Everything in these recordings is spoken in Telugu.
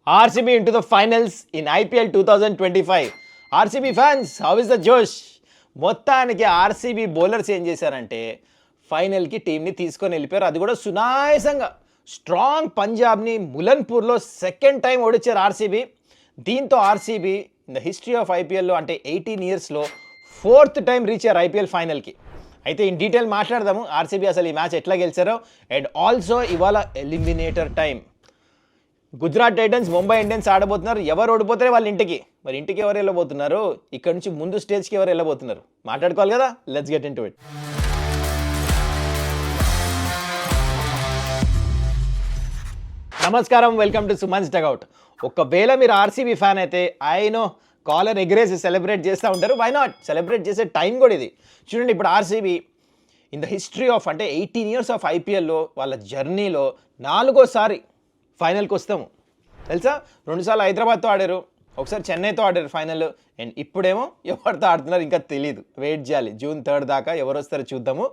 RCB into the finals in IPL 2025. RCB fans, how is the Josh? మొత్తానికి ఆర్సీబీ బౌలర్స్ ఏం చేశారంటే ఫైనల్కి టీంని తీసుకొని వెళ్ళిపోయారు. అది కూడా సునాయాసంగా స్ట్రాంగ్ పంజాబ్ని ములన్పూర్లో సెకండ్ టైం ఓడించారు ఆర్సీబీ. దీంతో RCB in the history of ఐపీఎల్లో అంటే 18 ఇయర్స్లో 4th టైం రీచ్ అయ్యారు ఐపీఎల్ ఫైనల్కి. అయితే ఇన్ డీటెయిల్ మాట్లాడదాము ఆర్సీబీ అసలు ఈ మ్యాచ్ ఎట్లా గెలిచారో. అండ్ ఆల్సో ఇవాళ eliminator time. Gujarat Titans Mumbai Indians ఆడబోతున్నారు. ఎవరు ఓడిపోతారే వాళ్ళ ఇంటికి. మరి ఇంటికి ఎవరు వెళ్ళబోతున్నారు, ఇక్కడ నుంచి ముందు స్టేజ్కి ఎవరు వెళ్ళబోతున్నారు మాట్లాడుకోవాలి కదా. Let's get into it. నమస్కారం, వెల్కమ్ టు సుమన్స్ డగౌట్. ఒకవేళ మీరు ఆర్సీబీ ఫ్యాన్ అయితే ఐనో కాలర్ ఎగ్రేసి సెలబ్రేట్ చేస్తూ ఉంటారు. వై నాట్, సెలబ్రేట్ చేసే టైం కూడా ఇది. చూడండి, ఇప్పుడు RCB in the history of అంటే 18 ఇయర్స్ ఆఫ్ ఐపీఎల్లో వాళ్ళ జర్నీలో 4వ ఫైనల్కి వస్తాము. తెలుసా, 2 సార్లు హైదరాబాద్తో ఆడారు, ఒకసారి చెన్నైతో ఆడారు ఫైనల్. అండ్ ఇప్పుడేమో ఎవరితో ఆడుతున్నారు ఇంకా తెలియదు. వెయిట్ చేయాలి జూన్ 3 దాకా, ఎవరు వస్తారో చూద్దాము.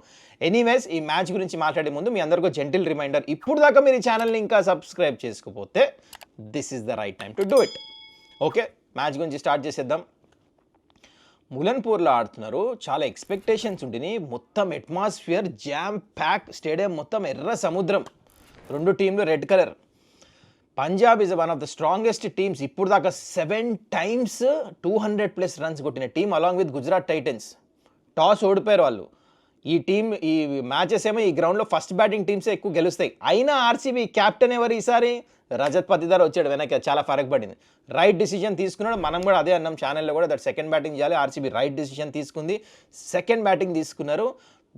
ఎనీవేస్, ఈ మ్యాచ్ గురించి మాట్లాడే ముందు మీ అందరికీ జెంటిల్ రిమైండర్, ఇప్పుడు దాకా మీరు ఈ ఛానల్ని ఇంకా సబ్స్క్రైబ్ చేసుకోకపోతే this is the right time to do it. Okay, match గురించి స్టార్ట్ చేసేద్దాం. ములన్పూర్లో ఆడుతున్నారు. చాలా ఎక్స్పెక్టేషన్స్ ఉంటుంది. మొత్తం అట్మాస్ఫియర్ జామ్ ప్యాక్, స్టేడియం మొత్తం ఎర్ర సముద్రం, 2 టీంలు red colour. Punjab is one of the strongest teams. ఇప్పుడు దాకా 7 టైమ్స్ 200+ రన్స్ కొట్టిన team along with Gujarat Titans. Toss ఓడిపోయారు వాళ్ళు. ఈ టీం ఈ మ్యాచెస్ ఏమో ఈ గ్రౌండ్లో ఫస్ట్ బ్యాటింగ్ టీమ్సే ఎక్కువ గెలుస్తాయి. అయినా ఆర్సీబీ క్యాప్టెన్ ఎవరు ఈసారి? రజత్ పతిదార్ వచ్చాడు వెనక. చాలా ఫరక్ పడింది. రైట్ డిసిజన్ తీసుకున్నాడు. మనం కూడా అదే అన్నాం ఛానల్లో కూడా, దట్ సెకండ్ బ్యాటింగ్ చేయాలి. ఆర్సీబీ రైట్ డిసిజన్ తీసుకుంది, సెకండ్ బ్యాటింగ్ తీసుకున్నారు.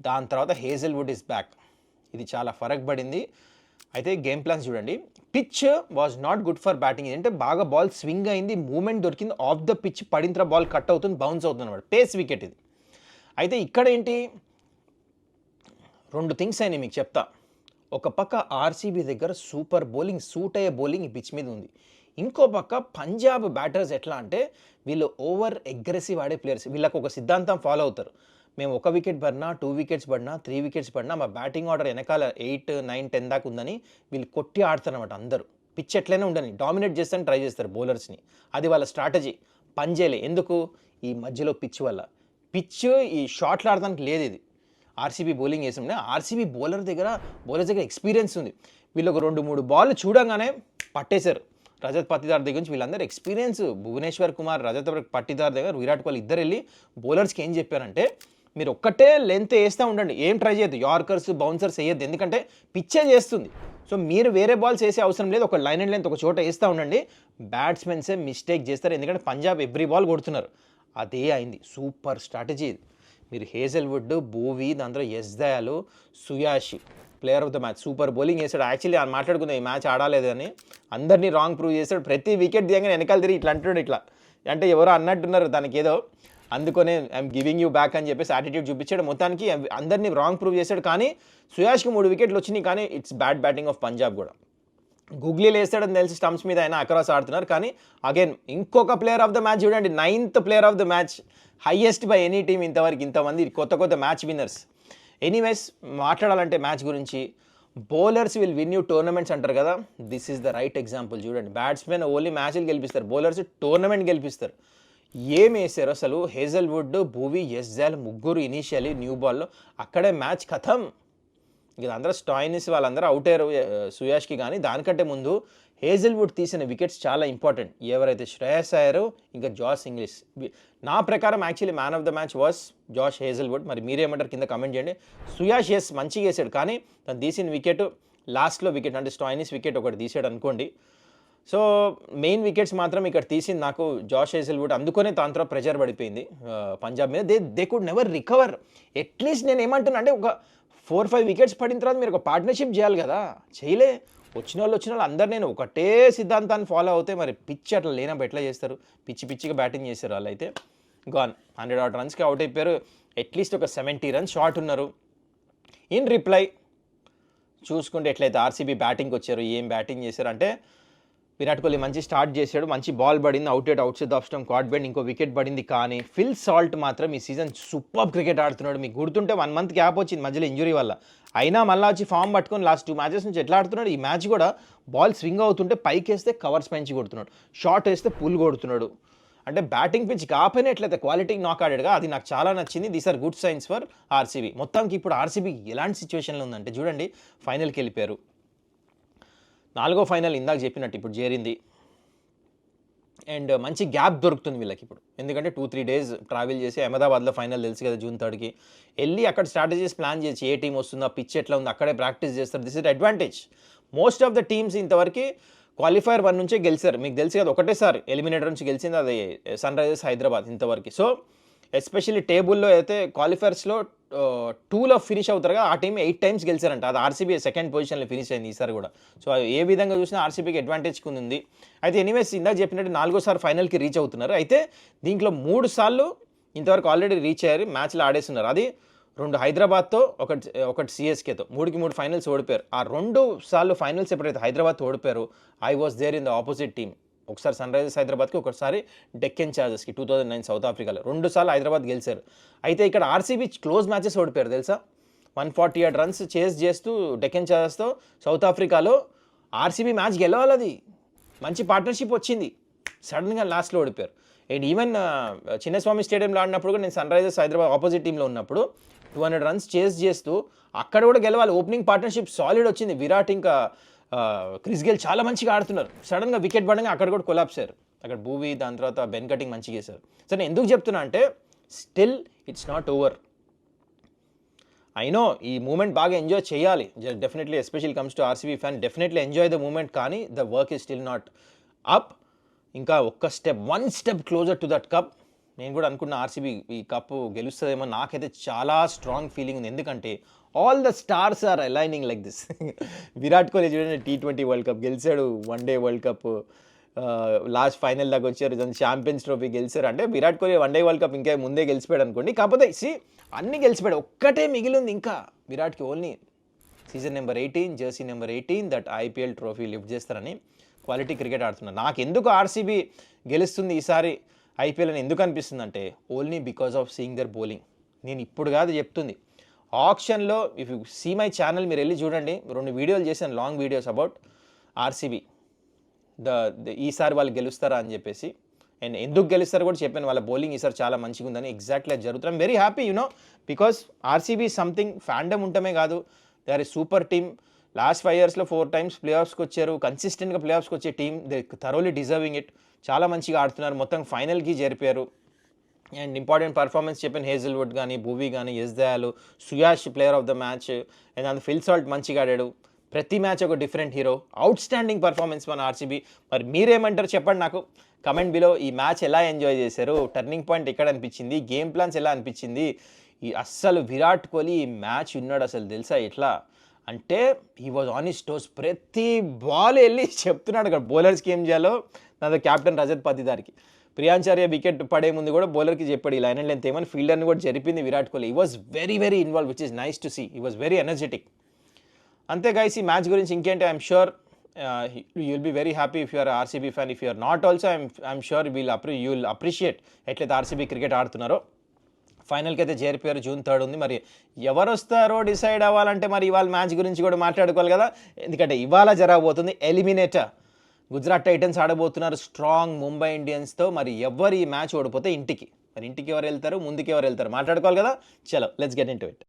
దాని తర్వాత హేజల్వుడ్ ఇస్ బ్యాక్. ఇది చాలా ఫరక్ పడింది. అయితే గేమ్ ప్లాన్స్ చూడండి. Pitch was not good for batting. ఏంటంటే బాగా బాల్ స్వింగ్ అయింది, మూమెంట్ దొరికింది, ఆఫ్ ద పిచ్ పడిన తర్వాత బాల్ కట్ అవుతుంది, బౌన్స్ అవుతుంది అనమాట. పేస్ వికెట్ ఇది. అయితే ఇక్కడ ఏంటి, 2 థింగ్స్ అయినాయి మీకు చెప్తా. ఒక పక్క ఆర్సీబీ దగ్గర సూపర్ బౌలింగ్, సూట్ అయ్యే బౌలింగ్ ఈ పిచ్ మీద ఉంది. ఇంకో పక్క పంజాబ్ బ్యాటర్స్ ఎట్లా అంటే వీళ్ళు ఓవర్ అగ్రెసివ్ ఆడే ప్లేయర్స్. వీళ్ళకి ఒక సిద్ధాంతం ఫాలో అవుతారు. మేము 1 వికెట్ పడినా, 2 వికెట్స్ పడినా, 3 వికెట్స్ పడినా మా బ్యాటింగ్ ఆర్డర్ వెనకాల 8, 9, 10 దాకా ఉందని వీళ్ళు కొట్టి ఆడతారనమాట. అందరూ పిచ్ ఎట్లయినా ఉండని డామినేట్ చేస్తారని ట్రై చేస్తారు బౌలర్స్ని. అది వాళ్ళ స్ట్రాటజీ. పనిచేయలే. ఎందుకు? ఈ మధ్యలో పిచ్ వల్ల. పిచ్ ఈ షాట్లు ఆడడానికి లేదు. ఇది ఆర్సీబీ బౌలింగ్ వేసిండే. ఆర్సీబీ బౌలర్స్ దగ్గర ఎక్స్పీరియన్స్ ఉంది. వీళ్ళు ఒక 2-3 బాల్ చూడంగానే పట్టేశారు. రజత్ పతిదార్ దగ్గర నుంచి వీళ్ళందరూ ఎక్స్పీరియన్స్. భువనేశ్వర్ కుమార్, రజత్ పటిదార్ దగ్గర విరాట్ కోహ్లీ ఇద్దరు వెళ్ళి బౌలర్స్కి ఏం చెప్పారంటే, మీరు ఒక్కటే లెంత్ వేస్తూ ఉండండి, ఏం ట్రై చేయొద్దు, యార్కర్స్ బౌన్సర్స్ వేయద్దు, ఎందుకంటే పిచ్చే చేస్తుంది. సో మీరు వేరే బాల్స్ వేసే అవసరం లేదు, ఒక లైన్ అండ్ లెంత్ ఒక చోట వేస్తూ ఉండండి. బ్యాట్స్మెన్సే మిస్టేక్ చేస్తారు, ఎందుకంటే పంజాబ్ ఎవ్రీ బాల్ కొడుతున్నారు. అదే అయింది. Super strategy. మీరు హేజల్వుడ్, బోవీ, దాంట్లో Yash Dayal, Suyash player of the match. Super bowling చేశాడు. యాక్చువల్లీ మాట్లాడుకుందాం, ఈ మ్యాచ్ ఆడాలేదు అని అందరినీ రాంగ్ ప్రూవ్ చేశాడు. ప్రతి వికెట్ దిగంగానే వెనకాల తిరిగి ఇట్లా అంటాడు. ఇట్లా అంటే ఎవరో అన్నట్టున్నారు దానికి ఏదో, అందుకనే ఐఎమ్ గివింగ్ యూ బ్యాక్ అని చెప్పేసి యాటిట్యూడ్ చూపించాడు. మొత్తానికి అందరినీ రాంగ్ ప్రూవ్ చేశాడు. కానీ సుయాష్కి 3 వికెట్లు వచ్చినాయి. కానీ it's bad batting of Punjab కూడా. గూగ్లీలు వేస్తాడని తెలిసి స్టంప్స్ మీద అయినా అక్రాస్ ఆడుతున్నారు. కానీ అగైన్ ఇంకొక ప్లేయర్ ఆఫ్ ద మ్యాచ్ చూడండి, 9th player of the match, highest by any team ఇంతవరకు. ఇంతమంది కొత్త మ్యాచ్ విన్నర్స్. ఎనీవేస్, మాట్లాడాలంటే మ్యాచ్ గురించి, bowlers will win you tournaments అంటారు కదా. This is the right example. చూడండి, బ్యాట్స్మెన్ ఓన్లీ మ్యాచ్లు గెలిపిస్తారు, బౌలర్స్ టోర్నమెంట్ గెలిపిస్తారు. ఏం వేసారు అసలు? హేజల్వుడ్, భూవీ, ఎస్ దయాల్ ముగ్గురు ఇనీషియలీ న్యూ బాల్లో. అక్కడే మ్యాచ్ ఖతం. ఇక అందరూ స్టాయినిస్ వాళ్ళందరూ అవుట్ అయ్యారు సుయాష్కి. కానీ దానికంటే ముందు హేజల్వుడ్ తీసిన వికెట్స్ చాలా ఇంపార్టెంట్. ఎవరైతే శ్రేయస్ అయ్యారో, ఇంకా జాష్ ఇంగ్లీష్. నా ప్రకారం actually man of the match was Josh Hazlewood. మరి మీరేమంటారు కింద కమెంట్ చేయండి. సుయాష్ ఎస్ మంచిగా వేసాడు, కానీ తను తీసిన వికెట్ లాస్ట్లో వికెట్ అంటే స్టాయినిస్ వికెట్ ఒకటి తీసాడు అనుకోండి. సో మెయిన్ వికెట్స్ మాత్రం ఇక్కడ తీసింది నాకు జాష్ హేజల్వుడ్. అందుకనే దాని తర్వాత ప్రెషర్ పడిపోయింది పంజాబ్ మీద. They could never recover. At least నేను ఏమంటున్నా అంటే ఒక 4-5 వికెట్స్ పడిన తర్వాత మీరు ఒక పార్ట్నర్షిప్ చేయాలి కదా. చేయలే. వచ్చిన వాళ్ళు అందరు నేను ఒకటే సిద్ధాంతాన్ని ఫాలో అవుతే మరి పిచ్ అట్లా లేనప్పుడు ఎట్లా చేస్తారు? పిచ్చిగా బ్యాటింగ్ చేశారు వాళ్ళు. అయితే గాన్ 100 odd runsకి అవుట్ అయిపోయారు. అట్లీస్ట్ ఒక 70 runs షార్ట్ ఉన్నారు. ఇన్ రిప్లై చూసుకుంటే ఎట్లయితే ఆర్సీబీ బ్యాటింగ్కి వచ్చారు, ఏం బ్యాటింగ్ చేశారు అంటే, విరాట్ కోహ్లీ మంచి స్టార్ట్ చేశాడు, మంచి బాల్ పడింది, out side off stump card bend, ఇంకో వికెట్ పడింది. కానీ ఫిల్ సాల్ట్ మాత్రం ఈ సీజన్ సూపర్ క్రికెట్ ఆడుతున్నాడు. మీకు గుర్తుంటే 1 month గ్యాప్ వచ్చింది మధ్యలో ఇంజురీ వల్ల, అయినా మళ్ళీ వచ్చి ఫామ్ పట్టుకొని లాస్ట్ 2 matches నుంచి ఎట్లా ఆడుతున్నాడు. ఈ మ్యాచ్ కూడా బాల్ స్వింగ్ అవుతుంటే పైకి వేస్తే కవర్స్ పెంచి కొడుతున్నాడు, షార్ట్ వేస్తే పుల్ కొడుతున్నాడు. అంటే బ్యాటింగ్ పిచ్ కాకపోయినా ఎట్లయితే క్వాలిటీ నాక్ ఆడాడుగా, అది నాకు చాలా నచ్చింది. These are good signs for RCB. మొత్తానికి ఇప్పుడు ఆర్సీబీ ఎలాంటి సిచ్యువేషన్లో ఉందంటే చూడండి, ఫైనల్కి వెళ్ళిపోయారు. 4వ ఫైనల్ ఇందాక చెప్పినట్టు ఇప్పుడు చేరింది. అండ్ మంచి గ్యాప్ దొరుకుతుంది వీళ్ళకి ఇప్పుడు, ఎందుకంటే 2-3 days ట్రావెల్ చేసి అహ్మదాబాద్లో ఫైనల్ తెలుసు కదా June 3rd వెళ్ళి అక్కడ స్ట్రాటజీస్ ప్లాన్ చేసి ఏ టీం వస్తుందో, పిచ్ ఎట్లా ఉంది అక్కడే ప్రాక్టీస్ చేస్తారు. This is advantage. Most of the teams ఇంతవరకు క్వాలిఫైర్ 1 నుంచే గెలిచారు. మీకు తెలుసు కదా, ఒకటేసారి ఎలిమినేటర్ నుంచి గెలిచింది అది సన్ రైజర్స్ హైదరాబాద్ ఇంతవరకు. సో ఎస్పెషల్లీ టేబుల్లో అయితే క్వాలిఫైర్స్లో 2లో ఫినిష్ అవుతారు కదా, ఆ టీం 8 times గెలిచారంట. అది ఆర్సీబీ సెకండ్ పొజిషన్లో ఫినిష్ అయింది ఈసారి కూడా. సో ఏ విధంగా చూసినా ఆర్సీబీకి అడ్వాంటేజ్ ఉంది. అయితే ఎనీవేస్ ఇందాక చెప్పినట్టు 4వసారి ఫైనల్కి రీచ్ అవుతున్నారు. అయితే దీంట్లో 3 సార్లు ఇంతవరకు ఆల్రెడీ రీచ్ అయ్యారు, మ్యాచ్లో ఆడేస్తున్నారు. అది 2 హైదరాబాద్తో, ఒకటి సిఎస్కేతో, 3కి 3 ఫైనల్స్ ఓడిపోయారు. ఆ 2 సార్లు ఫైనల్స్ ఎప్పుడైతే హైదరాబాద్తో ఓడిపోయారు, I was there in the opposite team. ఒకసారి సన్ రైజర్స్ హైదరాబాద్కి, ఒకసారి డెక్కన్ చార్జర్స్కి 2009 సౌత్ ఆఫ్రికాలో 2 సార్లు హైదరాబాద్ గెలిచారు. అయితే ఇక్కడ ఆర్సీబీ క్లోజ్ మ్యాచెస్ ఓడిపోయారు తెలుసా. 148 runs చేస్ చేస్తూ డెక్కన్ చార్జర్స్తో సౌత్ ఆఫ్రికాలో ఆర్సీబీ మ్యాచ్ గెలవాలి, అది మంచి పార్ట్నర్షిప్ వచ్చింది, సడన్గా లాస్ట్లో ఓడిపోయారు. అండ్ ఈవెన్ చిన్నస్వామి స్టేడియంలో ఆడినప్పుడు కూడా నేను సన్ రైజర్స్ హైదరాబాద్ ఆపోజిట్ టీంలో ఉన్నప్పుడు 200 runs చేస్ చేస్తూ అక్కడ కూడా గెలవాలి, ఓపెనింగ్ పార్ట్నర్షిప్ సాలిడ్ వచ్చింది. విరాట్ ఇంకా క్రిస్ గేల్ చాలా మంచిగా ఆడుతున్నారు. సడన్గా వికెట్ పడంగా అక్కడ కూడా కొలాప్స్ అయ్యారు. అక్కడ భూవీ, దాని తర్వాత బెన్ కటింగ్ మంచిగా చేశారు. సో నేను ఎందుకు చెప్తున్నా అంటే still it's not over. I know ఈ మూమెంట్ బాగా ఎంజాయ్ చేయాలి, definitely especially comes to RCB fan, definitely enjoy the moment. కానీ the work is still not up. ఇంకా one step closer to that cup. నేను కూడా అనుకున్న ఆర్సీబీ ఈ కప్పు గెలుస్తుందేమో, నాకైతే చాలా స్ట్రాంగ్ ఫీలింగ్ ఉంది. ఎందుకంటే all the stars are aligning like this. Virat Kohli చూడండి, T20 వరల్డ్ కప్ గెలిచాడు, 1 day world cup last final దాకా వచ్చారు, ఛాంపియన్స్ ట్రోఫీ గెలిచారు. అంటే Virat Kohli 1 day world cup ఇంకా ముందే గెలిచిపోయాడు అనుకోండి. కాకపోతే అన్నీ గెలిచిపోయాడు, ఒక్కటే మిగిలి ఉంది ఇంకా విరాట్కి. Only season number 18, jersey number 18, that IPL trophy lift చేస్తారని క్వాలిటీ క్రికెట్ ఆడుతున్నారు. నాకు ఎందుకు ఆర్సీబీ గెలుస్తుంది ఈసారి IPL అని ఎందుకు అనిపిస్తుంది అంటే only because of seeing their bowling. నేను ఇప్పుడు కాదు చెప్తుంది, ఆప్షన్లో if you see my channel మీరు వెళ్ళి చూడండి, 2 వీడియోలు చేశాను, లాంగ్ వీడియోస్ అబౌట్ ఆర్సీబీ. ఈసారి వాళ్ళు గెలుస్తారా అని చెప్పేసి, అండ్ ఎందుకు గెలుస్తారో కూడా చెప్పాను. వాళ్ళ బౌలింగ్ ఈసారి చాలా మంచిగా ఉందని. ఎగ్జాక్ట్లీ అది జరుగుతుంది. I'm very happy because RCB something fandom ఉండటమే కాదు, they are a super team. Last 5 yearsలో 4 times ప్లేఆఫ్స్కి వచ్చారు, కన్సిస్టెంట్గా ప్లేఆఫ్స్కి వచ్చే team, they thoroughly deserving it. చాలా మంచిగా ఆడుతున్నారు, మొత్తం ఫైనల్కి జరిపారు. అండ్ ఇంపార్టెంట్ పర్ఫార్మెన్స్ చెప్పాను, హేజల్వుడ్ కానీ, భూవీ కానీ, Yash Dayal, Suyash player of the match. And అందులో ఫిల్ సాల్ట్ మంచిగా ఆడాడు, ప్రతి మ్యాచ్ ఒక different hero. Outstanding performance మన ఆర్సీబీ. మరి మీరేమంటారు చెప్పండి నాకు కమెంట్ బిలో. ఈ మ్యాచ్ ఎలా ఎంజాయ్ చేశారు, టర్నింగ్ పాయింట్ ఎక్కడ అనిపించింది, గేమ్ ప్లాన్స్ ఎలా అనిపించింది. అస్సలు విరాట్ కోహ్లీ ఈ మ్యాచ్ ఉన్నాడు అసలు తెలుసా ఎట్లా అంటే, he was on his toes. ప్రతి బాల్ వెళ్ళి చెప్తున్నాడు అక్కడ బౌలర్స్కి ఏం చేయాలో. నాతో కెప్టెన్ రజత్ పతిదార్కి, ప్రియాంచార్య వికెట్ పడే ముందు కూడా బౌలర్కి చెప్పాడు ఈ లైన్ అండ్ లెంత్ ఏమని, ఫీల్డర్ని కూడా జరిపింది Virat Kohli. He was very involve, which is nice to see. He was very energetic. అంతే గైస్, ఈ మ్యాచ్ గురించి ఇంకేంటి, I'm sure you will be very happy if you're RCB fan. If you're not also I'm sure you will appreciate ఎట్లయితే ఆర్సీబీ క్రికెట్ ఆడుతున్నారో. ఫైనల్కి అయితే చేరిపోయారు, June 3rd ఉంది. మరి ఎవరు వస్తారో డిసైడ్ అవ్వాలంటే మరి ఇవాళ మ్యాచ్ గురించి కూడా మాట్లాడుకోవాలి కదా, ఎందుకంటే ఇవాళ జరగబోతుంది ఎలిమినేటర్. గుజరాత్ టైటన్స్ ఆడబోతున్నారు స్ట్రాంగ్ ముంబై ఇండియన్స్తో. మరి ఎవరు ఈ మ్యాచ్ ఓడిపోతే ఇంటికి, మరి ఇంటికి ఎవరు వెళ్తారు, ముందుకి ఎవరు వెళ్తారు మాట్లాడుకోవాలి కదా. చలో లెట్స్ గెట్ ఇంటూ ఇట్.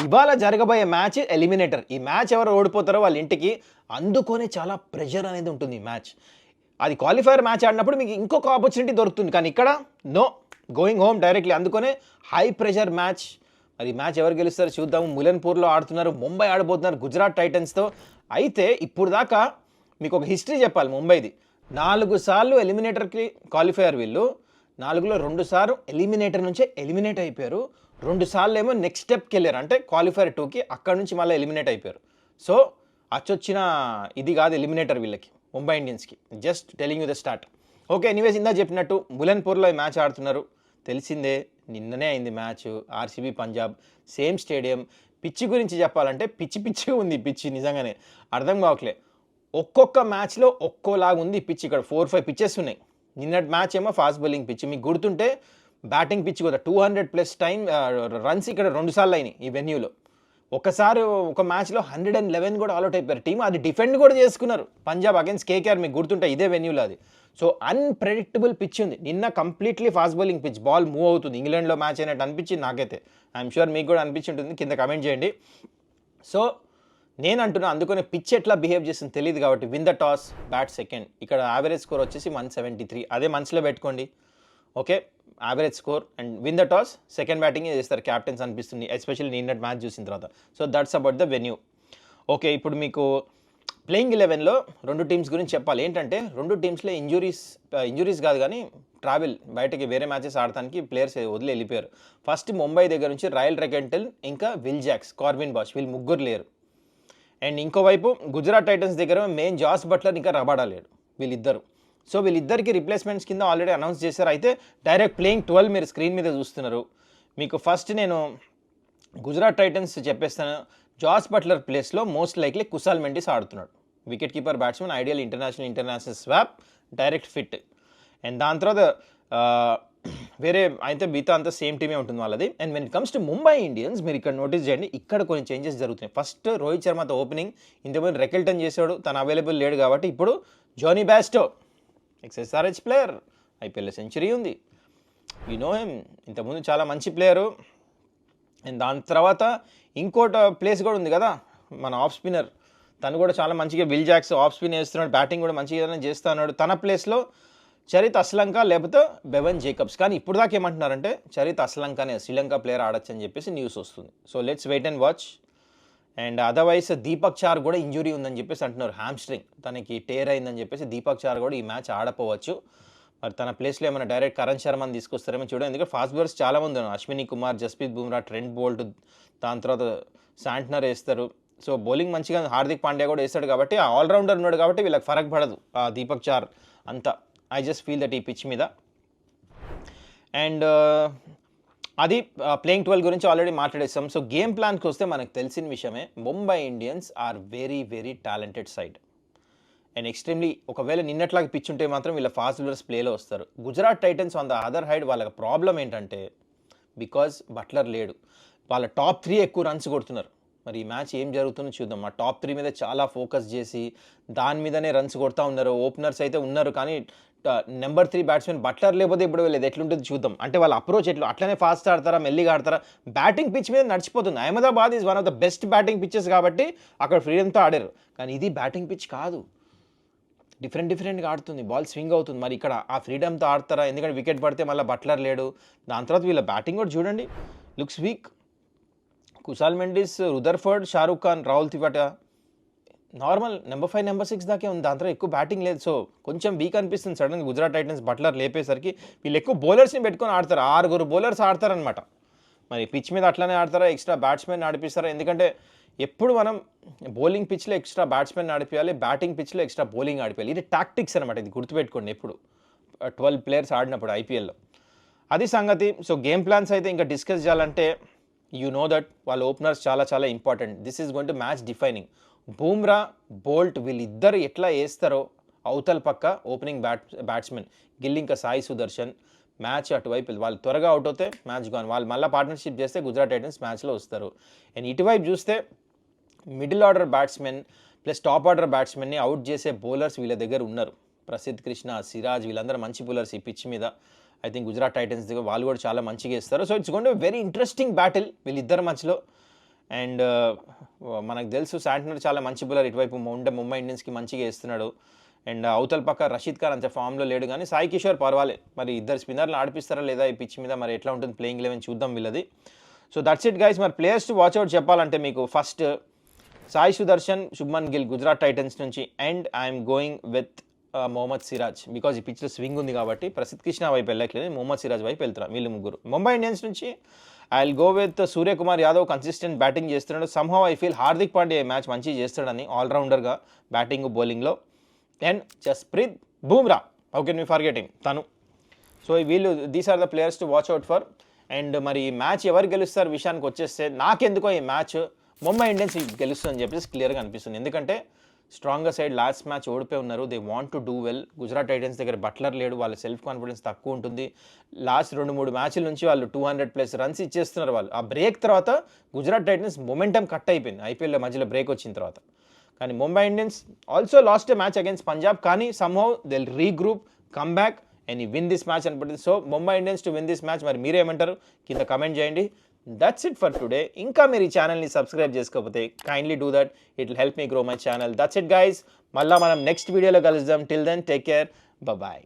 ఇవాళ జరగబోయే మ్యాచ్ ఎలిమినేటర్. ఈ మ్యాచ్ ఎవరు ఓడిపోతారో వాళ్ళ ఇంటికి, అందుకొని చాలా ప్రెషర్ అనేది ఉంటుంది ఈ మ్యాచ్. అది క్వాలిఫైర్ మ్యాచ్ ఆడినప్పుడు మీకు ఇంకొక ఆపర్చునిటీ దొరుకుతుంది, కానీ ఇక్కడ నో, గోయింగ్ హోమ్ డైరెక్ట్లీ. అందుకనే హై ప్రెషర్ మ్యాచ్. మరి మ్యాచ్ ఎవరు గెలుస్తారో చూద్దాము. ములన్పూర్లో ఆడుతున్నారు, ముంబై ఆడబోతున్నారు గుజరాత్ టైటన్స్తో. అయితే ఇప్పుడు దాకా మీకు ఒక హిస్టరీ చెప్పాలి ముంబైది. 4 సార్లు ఎలిమినేటర్కి క్వాలిఫైయర్ వీళ్ళు, 4లో 2 సార్లు ఎలిమినేటర్ నుంచే ఎలిమినేట్ అయిపోయారు, 2 సార్లు ఏమో నెక్స్ట్ స్టెప్కి వెళ్ళారు, అంటే క్వాలిఫైర్ 2కి, అక్కడ నుంచి మళ్ళీ ఎలిమినేట్ అయిపోయారు. సో అచ్చొచ్చిన ఇది కాదు ఎలిమినేటర్ వీళ్ళకి, ముంబై ఇండియన్స్కి. Just telling you the start. Okay, anyways ఇందా చెప్పినట్టు ములన్పూర్లో ఈ మ్యాచ్ ఆడుతున్నారు. తెలిసిందే, నిన్ననే అయింది match. RCB Punjab same stadium. పిచ్చి గురించి చెప్పాలంటే పిచ్చిగా ఉంది ఈ పిచ్చి నిజంగానే. అర్థం కావట్లే. ఒక్కొక్క మ్యాచ్‌లో ఒక్కోలాగా ఉంది ఈ పిచ్. ఇక్కడ 4, 5 పిచెస్ ఉన్నాయి. నిన్నటి మ్యాచ్ ఏమో ఫాస్ట్ బౌలింగ్ పిచ్. మీకు గుర్తుంటే బ్యాటింగ్ పిచ్ కూడా 200+ రన్స్ ఇక్కడ 2 సార్లు అయినాయి ఈ వెన్యూలో. ఒకసారి ఒక మ్యాచ్‌లో 111 కూడా ఆల్అౌట్ అయిపోయారు టీమ్. అది డిఫెండ్ కూడా చేసుకున్నారు పంజాబ్ అగైన్స్ కేకేఆర్. మీకు గుర్తుంటే ఇదే వెన్యూలో అది. సో అన్‌ప్రెడిక్టబుల్ పిచ్ ఉంది. నిన్న completely fast bowling pitch. Ball move అవుతుంది. ఇంగ్లాండ్‌లో మ్యాచ్ అయినట్టు అనిపించింది నాకైతే. ఐఎమ్ షూర్ మీకు కూడా అనిపించి ఉంటుంది. కింద కమెంట్ చేయండి. సో నేను అంటున్నా అందుకనే పిచ్ ఎట్లా బిహేవ్ చేస్తుందో తెలియదు కాబట్టి win the toss bat second. ఇక్కడ యావరేజ్ స్కోర్ వచ్చేసి 173. అదే మనసులో పెట్టుకోండి. Okay, average score and win the toss second batting చేస్తారు క్యాప్టెన్స్ అనిపిస్తుంది, ఎస్పెషల్లీ నిన్నటి మ్యాచ్ చూసిన తర్వాత. So that's about the venue. Okay, ఇప్పుడు మీకు ప్లేయింగ్ 11లో 2 టీమ్స్ గురించి చెప్పాలి. ఏంటంటే 2 టీమ్స్లో ఇంజురీస్ కాదు కానీ ట్రావెల్ బయటకి వేరే మ్యాచెస్ ఆడటానికి ప్లేయర్స్ వదిలి వెళ్ళిపోయారు. ఫస్ట్ ముంబై దగ్గర నుంచి రాయల్ రెకెంటల్ ఇంకా విల్ జాక్స్, కార్విన్ బాష్ వీళ్ళు ముగ్గురు లేరు. అండ్ ఇంకోవైపు గుజరాత్ టైటన్స్ దగ్గర మెయిన్ జాస్ బట్లర్ ఇంకా రబాడా లేడు, వీళ్ళిద్దరు. సో వీళ్ళిద్దరికి రిప్లేస్మెంట్స్ కింద ఆల్రెడీ అనౌన్స్ చేశారు. అయితే డైరెక్ట్ ప్లేయింగ్ 12 మీరు స్క్రీన్ మీద చూస్తున్నారు. మీకు ఫస్ట్ నేను గుజరాత్ టైటన్స్ చెప్పేస్తాను. జాస్ బట్లర్ ప్లేస్లో మోస్ట్ లైక్లీ కుశాల్ మెండిస్ ఆడుతున్నాడు. Wicket keeper batsmen, ideal international swap, direct fit. And దాని తర్వాత వేరే అయితే మిగతా అంతా సేమ్ టీమే ఉంటుంది వాళ్ళది. And when it comes to Mumbai Indians మీరు ఇక్కడ నోటీస్ చేయండి, ఇక్కడ కొన్ని చేంజెస్ జరుగుతున్నాయి. ఫస్ట్ రోహిత్ శర్మతో ఓపెనింగ్, ఇంతకుముందు రెకెల్టన్ చేశాడు, తను అవైలబుల్ లేడు కాబట్టి ఇప్పుడు జోనీ బ్యాస్టో, ఎక్స్ఎస్ఆర్హెచ్ ప్లేయర్, ఐపీఎల్ సెంచరీ ఉంది, యు నో హిమ్, ఇంతకుముందు చాలా మంచి ప్లేయరు. అండ్ దాని తర్వాత ఇంకోటి ప్లేస్ కూడా ఉంది కదా మన ఆఫ్ స్పిన్నర్, తను కూడా చాలా మంచిగా విల్ జాక్స్ ఆఫ్ స్పిన్ వేస్తున్నాడు, బ్యాటింగ్ కూడా మంచిగా చేస్తున్నాడు. తన ప్లేస్లో చరిత్ అస్లంక లేకపోతే బెవెన్ జేకబ్స్. కానీ ఇప్పుడు దాకా ఏమంటున్నారంటే చరిత్ అస్లంకనే శ్రీలంక ప్లేయర్ ఆడొచ్చు అని చెప్పేసి న్యూస్ వస్తుంది. So let's wait and watch. And otherwise Deepak Chahar కూడా ఇంజురీ ఉందని చెప్పేసి అంటున్నారు, హ్యామ్స్ట్రింగ్ తనకి టేర్ అయిందని చెప్పేసి దీపక్ చార్ కూడా ఈ మ్యాచ్ ఆడపోవచ్చు. మరి తన ప్లేస్లో ఏమైనా డైరెక్ట్ కరణ్ శర్మని తీసుకొస్తారేమో చూడండి. ఎందుకంటే ఫాస్ట్ బౌలర్స్ చాలామంది ఉన్నారు, అశ్విని కుమార్, జస్ప్రీత్ బుమ్రా, ట్రెంట్ బోల్ట్, దాని తర్వాత శాంట్నర్ వేస్తారు. సో బౌలింగ్ మంచిగా హార్దిక్ పాండ్యా కూడా వేస్తాడు కాబట్టి ఆల్రౌండర్ ఉన్నాడు కాబట్టి వీళ్ళకి ఫరక్ పడదు ఆ దీపక్ చార్ అంతా. ఐ జస్ట్ ఫీల్ దట్ ఈ పిచ్ మీద. అండ్ అది ప్లేయింగ్ 12 గురించి ఆల్రెడీ మాట్లాడేస్తాం. సో గేమ్ ప్లాన్కి వస్తే మనకు తెలిసిన విషయమే, Mumbai Indians are very very talented side and extremely ఒకవేళ నిన్నట్లాగా పిచ్ ఉంటే మాత్రం వీళ్ళ ఫాస్ట్ బౌలర్స్ ప్లేలో వస్తారు. Gujarat Titans on the other hide వాళ్ళకి ప్రాబ్లం ఏంటంటే బికాజ్ బట్లర్ లేడు, వాళ్ళ టాప్ 3 ఎక్కువ రన్స్ కొడుతున్నారు. మరి ఈ మ్యాచ్ ఏం జరుగుతుందో చూద్దాం. ఆ టాప్ 3 మీద చాలా ఫోకస్ చేసి దాని మీదనే రన్స్ కొడతా ఉన్నారు. ఓపెనర్స్ అయితే ఉన్నారు కానీ నెంబర్ 3 బ్యాట్స్మెన్ బట్లర్ లేకపోతే ఇప్పుడు వెళ్ళేది ఎట్లుంటుంది చూద్దాం. అంటే వాళ్ళ అప్రోచ్ అట్లనే ఫాస్ట్ ఆడతారా, మెల్లిగా ఆడతారా, బ్యాటింగ్ పిచ్ మీద నడిచిపోతుంది. Ahmedabad is one of the best batting pitches కాబట్టి అక్కడ ఫ్రీడమ్తో ఆడారు. కానీ ఇది బ్యాటింగ్ పిచ్ కాదు, డిఫరెంట్గా ఆడుతుంది, బాల్ స్వింగ్ అవుతుంది. మరి ఇక్కడ ఆ ఫ్రీడమ్తో ఆడతారా, ఎందుకంటే వికెట్ పడితే మళ్ళీ బట్లర్ లేడు. దాని తర్వాత వీళ్ళ బ్యాటింగ్ కూడా చూడండి, looks weak. Kusal Mendis, Rutherford, Shahrukh Khan, Rahul Tripathi normal number 5, number 6 దాకే ఉంది. దాంట్లో ఎక్కువ బ్యాటింగ్ లేదు. సో కొంచెం వీక్ అనిపిస్తుంది సడన్గా గుజరాత్ టైటన్స్ బట్లర్ లేపేసరికి. వీళ్ళు ఎక్కువ బౌలర్స్ని పెట్టుకొని ఆడతారు, 6 బౌలర్స్ ఆడతారనమాట. మరి పిచ్ మీద అట్లానే ఆడతారా, ఎక్స్ట్రా బ్యాట్స్మెన్ నడిపిస్తారా? ఎందుకంటే ఎప్పుడు మనం బౌలింగ్ పిచ్లో ఎక్స్ట్రా బ్యాట్స్మెన్ నడిపించాలి, బ్యాటింగ్ పిచ్లో ఎక్స్ట్రా బౌలింగ్ ఆడిపోయాలి. ఇది టాక్టిక్స్ అనమాట, ఇది గుర్తుపెట్టుకోండి ఎప్పుడు 12 ప్లేయర్స్ ఆడినప్పుడు ఐపీఎల్లో. అది సంగతి. సో గేమ్ ప్లాన్స్ అయితే ఇంకా డిస్కస్ చేయాలంటే యూ నో దట్ వాళ్ళ ఓపెనర్స్ చాలా చాలా important. This is going to match defining. Bumrah, Boult వీళ్ళిద్దరు ఎట్లా వేస్తారో అవతల పక్క ఓపెనింగ్ బ్యాట్స్మెన్ గిల్ ఇంకా సాయి సుదర్శన్ మ్యాచ్ అటువైపు వాళ్ళు త్వరగా అవుట్ అవుతే మ్యాచ్ గాన్. వాళ్ళు మళ్ళీ పార్ట్నర్షిప్ చేస్తే గుజరాత్ టైటన్స్ మ్యాచ్లో వస్తారు. అండ్ ఇటువైపు చూస్తే middle order batsmen plus top order బ్యాట్స్మెన్ని అవుట్ చేసే బౌలర్స్ వీళ్ళ దగ్గర ఉన్నారు. ప్రసిద్ధ్ కృష్ణ, సిరాజ్ వీళ్ళందరూ మంచి బౌలర్స్ ఈ పిచ్ మీద. ఐ థింక్ గుజరాత్ టైటన్స్ దగ్గర వాళ్ళు కూడా చాలా మంచిగా వేస్తారు. So it's going to very interesting battle వీళ్ళిద్దరి మధ్యలో. అండ్ మనకు తెలుసు శాంట్నర్ చాలా మంచి బౌలర్, ఇటువైపు ముంబై ఇండియన్స్కి మంచిగా వేస్తున్నాడు. అండ్ అవతల పక్క రషీద్ ఖాన్ అంత ఫామ్లో లేడు కానీ సాయి కిషోర్ పర్వాలేదు. మరి ఇద్దరు స్పిన్నర్లు ఆడిపిస్తారా లేదా ఈ పిచ్ మీద, మరి ఎట్లా ఉంటుంది ప్లేయింగ్ 11 చూద్దాం వీళ్ళది. So that's it guys. మరి ప్లేయర్స్ టు వాచ్అవుట్ చెప్పాలంటే మీకు ఫస్ట్ సాయి సుదర్శన్, శుభ్మన్ గిల్ గుజరాత్ టైటన్స్ నుంచి. And I'm going with Mohammed Siraj because ఈ పిచ్లో స్వింగ్ ఉంది కాబట్టి. ప్రసిద్ధ్ కృష్ణ వైపు వెళ్ళట్లేదు, మొహమ్మద్ సిరాజ్ వైపు వెళ్తున్నారు వీళ్ళు ముగ్గురు. ముంబై ఇండియన్స్ నుంచి I will go with Suryakumar Yadav, consistent batting చేస్తున్నాడు. Somehow I feel Hardik Pandya match మంచిగా చేస్తాడని ఆల్రౌండర్గా బ్యాటింగ్ బౌలింగ్లో. And Jasprit Bumrah, how can we forget him, తను. సో వీళ్ళు these are the players to watch out for. And మరి ఈ మ్యాచ్ ఎవరు గెలుస్తారు విషయానికి వచ్చేస్తే నాకెందుకో ఈ మ్యాచ్ ముంబై ఇండియన్స్ గెలుస్తుందని చెప్పేసి క్లియర్గా అనిపిస్తుంది. ఎందుకంటే స్ట్రాంగర్ సైడ్ లాస్ట్ మ్యాచ్ ఓడిపోయి ఉన్నారు. They want to do well. Gujarat Titans దగ్గర బట్లర్ లేడు, వాళ్ళ సెల్ఫ్ కాన్ఫిడెన్స్ తక్కువ ఉంటుంది. లాస్ట్ 2-3 మ్యాచ్ల నుంచి వాళ్ళు 200+ రన్స్ ఇచ్చేస్తున్నారు. వాళ్ళు ఆ బ్రేక్ తర్వాత గుజరాత్ టైటన్స్ మొమెంటం కట్ అయిపోయింది ఐపీఎల్లో మధ్యలో బ్రేక్ వచ్చిన తర్వాత. కానీ Mumbai Indians also lost a match against Punjab, కానీ somehow they regroup, come back and win this match అనుకుంటుంది. So Mumbai Indians to win this match. మరి మీరేమంటారు కింద కమెంట్ చేయండి. That's it for today. ఇంకా మీరు ఈ ఛానల్ని సబ్స్క్రైబ్ చేసుకోకపోతే kindly do that, it will help me grow my channel. That's it guys. మళ్ళీ మనం నెక్స్ట్ వీడియోలో కలుద్దాం. Till then take care, bye.